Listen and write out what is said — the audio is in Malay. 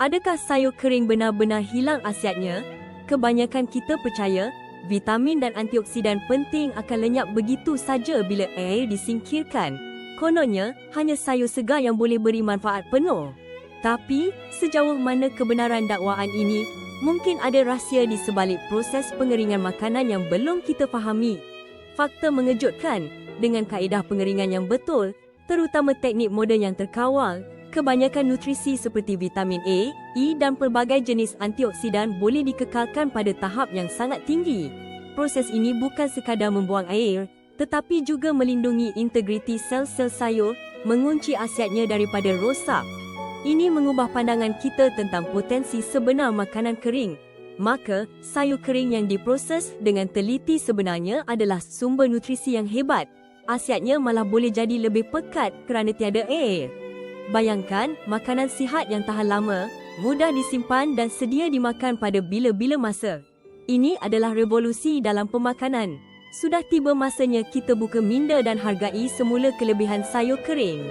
Adakah sayur kering benar-benar hilang khasiatnya? Kebanyakan kita percaya vitamin dan antioksidan penting akan lenyap begitu saja bila air disingkirkan. Kononnya, hanya sayur segar yang boleh beri manfaat penuh. Tapi, sejauh mana kebenaran dakwaan ini? Mungkin ada rahsia di sebalik proses pengeringan makanan yang belum kita fahami. Fakta mengejutkan, dengan kaedah pengeringan yang betul, terutama teknik moden yang terkawal, kebanyakan nutrisi seperti vitamin A, E dan pelbagai jenis antioksidan boleh dikekalkan pada tahap yang sangat tinggi. Proses ini bukan sekadar membuang air, tetapi juga melindungi integriti sel-sel sayur, mengunci khasiatnya daripada rosak. Ini mengubah pandangan kita tentang potensi sebenar makanan kering. Maka, sayur kering yang diproses dengan teliti sebenarnya adalah sumber nutrisi yang hebat. Khasiatnya malah boleh jadi lebih pekat kerana tiada air. Bayangkan, makanan sihat yang tahan lama, mudah disimpan dan sedia dimakan pada bila-bila masa. Ini adalah revolusi dalam pemakanan. Sudah tiba masanya kita buka minda dan hargai semula kelebihan sayur kering.